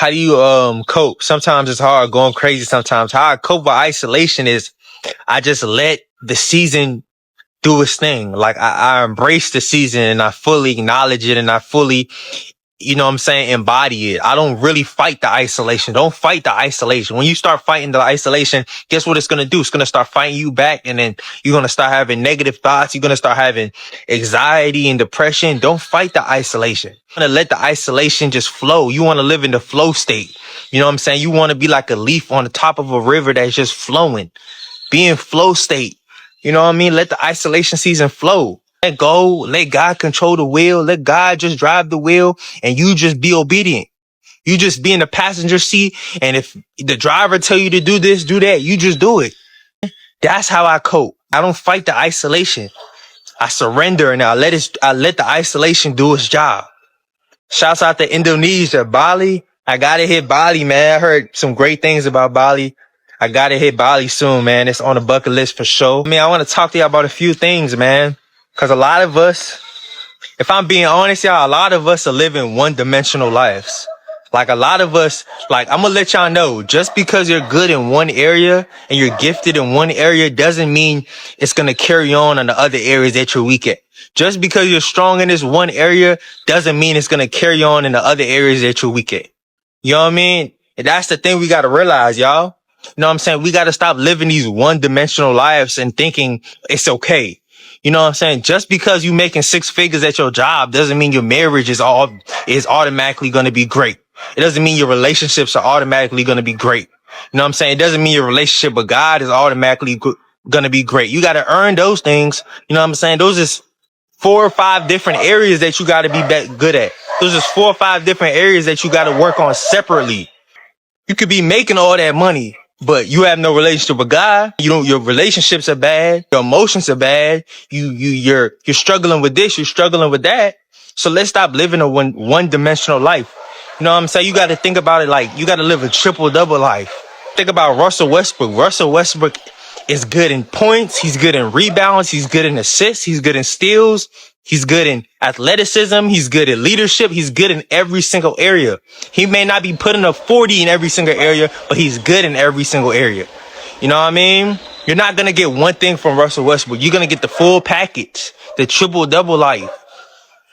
how do you cope? Sometimes it's hard, going crazy sometimes. How I cope with isolation is I just let the season do its thing. Like I embrace the season and I fully acknowledge it and I fully, you know what I'm saying, embody it. I don't really fight the isolation. Don't fight the isolation. When you start fighting the isolation, guess what it's going to do? It's going to start fighting you back, and then you're going to start having negative thoughts. You're going to start having anxiety and depression. Don't fight the isolation. You want to let the isolation just flow. You want to live in the flow state. You know what I'm saying? You want to be like a leaf on the top of a river that's just flowing. Be in flow state. You know what I mean? Let the isolation season flow. Let go. Let God control the wheel. Let God just drive the wheel, and you just be obedient. You just be in the passenger seat. And if the driver tell you to do this, do that, you just do it. That's how I cope. I don't fight the isolation. I surrender and I let the isolation do its job. Shouts out to Indonesia, Bali. I gotta hit Bali, man. I heard some great things about Bali. I gotta hit Bali soon, man. It's on the bucket list for sure. I mean, I want to talk to y'all about a few things, man. Cause a lot of us, if I'm being honest, y'all, a lot of us are living one-dimensional lives. Like a lot of us, like I'm gonna let y'all know, just because you're good in one area and you're gifted in one area doesn't mean it's gonna carry on in the other areas that you're weak at. Just because you're strong in this one area doesn't mean it's gonna carry on in the other areas that you're weak at. You know what I mean? And that's the thing we gotta realize, y'all. You know what I'm saying? We gotta stop living these one-dimensional lives and thinking it's okay. You know what I'm saying? Just because you making 6 figures at your job doesn't mean your marriage is automatically going to be great. It doesn't mean your relationships are automatically going to be great. You know what I'm saying? It doesn't mean your relationship with God is automatically going to be great. You got to earn those things. You know what I'm saying? Those is 4 or 5 different areas that you got to be good at. Those is 4 or 5 different areas that you got to work on separately. You could be making all that money, but you have no relationship with God. Your relationships are bad. Your emotions are bad. You're struggling with this. You're struggling with that. So let's stop living a one-dimensional life. You know what I'm saying? You got to think about it like you got to live a triple-double life. Think about Russell Westbrook. Russell Westbrook is good in points. He's good in rebounds. He's good in assists. He's good in steals. He's good in athleticism. He's good in leadership. He's good in every single area. He may not be putting up 40 in every single area, but he's good in every single area. You know what I mean? You're not going to get one thing from Russell Westbrook. You're going to get the full package, the triple-double life.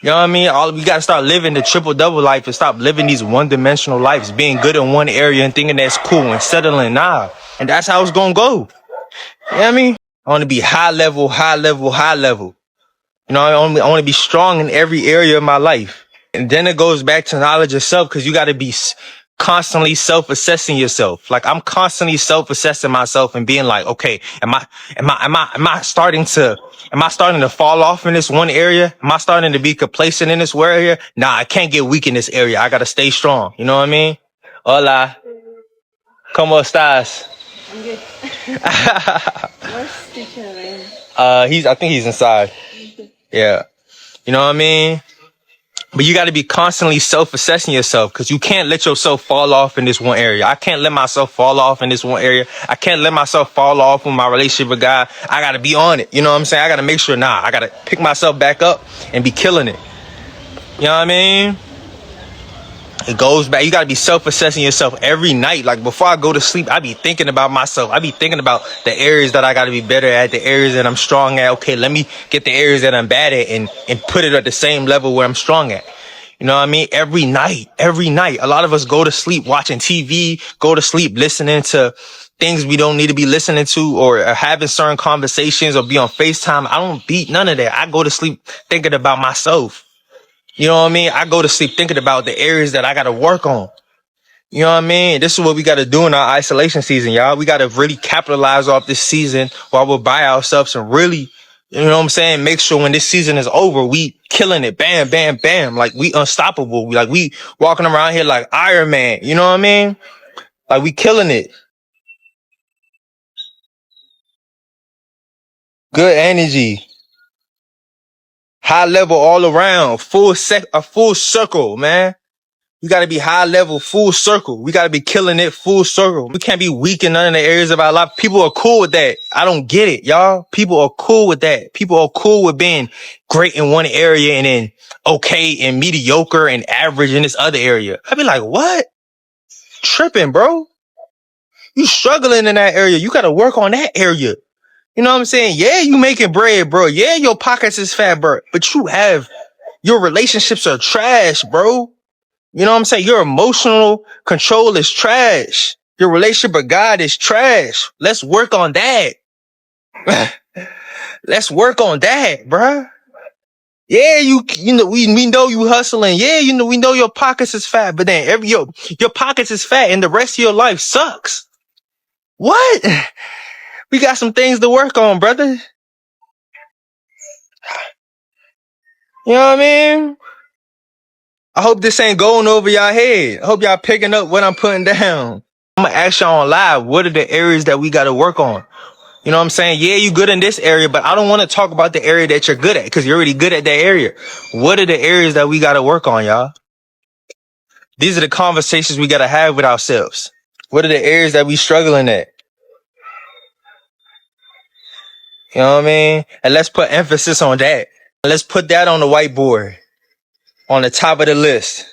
You know what I mean? We got to start living the triple-double life and stop living these one-dimensional lives, being good in one area and thinking that's cool and settling. Nah. And that's how it's going to go. You know what I mean? I want to be high level, high level, high level. You know, I want to be strong in every area of my life. And then it goes back to knowledge of self, because you got to be constantly self-assessing yourself. Like I'm constantly self-assessing myself and being like, okay, am I starting to fall off in this one area? Am I starting to be complacent in this area? Nah, I can't get weak in this area. I got to stay strong. You know what I mean? Hola. ¿Cómo estás? I'm good. Where's teacher Ryan? I think he's inside. Yeah. You know what I mean? But you got to be constantly self-assessing yourself, because you can't let yourself fall off in this one area. I can't let myself fall off in this one area. I can't let myself fall off with my relationship with God. I got to be on it. You know what I'm saying? I got to make sure, I got to pick myself back up and be killing it. You know what I mean? It goes back. You got to be self-assessing yourself every night. Like before I go to sleep, I be thinking about myself. I be thinking about the areas that I got to be better at, the areas that I'm strong at. Okay, let me get the areas that I'm bad at and put it at the same level where I'm strong at. You know what I mean? Every night. A lot of us go to sleep watching TV, go to sleep listening to things we don't need to be listening to, or having certain conversations, or be on FaceTime. I don't beat none of that. I go to sleep thinking about myself. You know what I mean? I go to sleep thinking about the areas that I got to work on. You know what I mean? This is what we got to do in our isolation season, y'all. We got to really capitalize off this season while we're by ourselves and really, you know what I'm saying, make sure when this season is over, we killing it. Bam, bam, bam. Like we unstoppable. We walking around here like Iron Man. You know what I mean? Like we killing it. Good energy. High level all around. A full circle, man. We got to be high level, full circle. We got to be killing it, full circle. We can't be weak in none of the areas of our life. People are cool with that. I don't get it, y'all. People are cool with that. People are cool with being great in one area and then okay and mediocre and average in this other area. I'd be like, what? tripping, bro. You struggling in that area. You got to work on that area. You know what I'm saying? Yeah, you making bread, bro. Yeah, your pockets is fat, bro. But your relationships are trash, bro. You know what I'm saying? Your emotional control is trash. Your relationship with God is trash. Let's work on that. Let's work on that, bruh. Yeah, you know we know you hustling. Yeah, we know your pockets is fat, but then your pockets is fat and the rest of your life sucks. What? We got some things to work on, brother. You know what I mean? I hope this ain't going over y'all head. I hope y'all picking up what I'm putting down. I'm gonna ask y'all on live, what are the areas that we gotta work on? You know what I'm saying? Yeah, you good in this area, but I don't want to talk about the area that you're good at because you're already good at that area. What are the areas that we gotta work on, y'all? These are the conversations we gotta have with ourselves. What are the areas that we struggling at? You know what I mean? And let's put emphasis on that. Let's put that on the whiteboard, on the top of the list.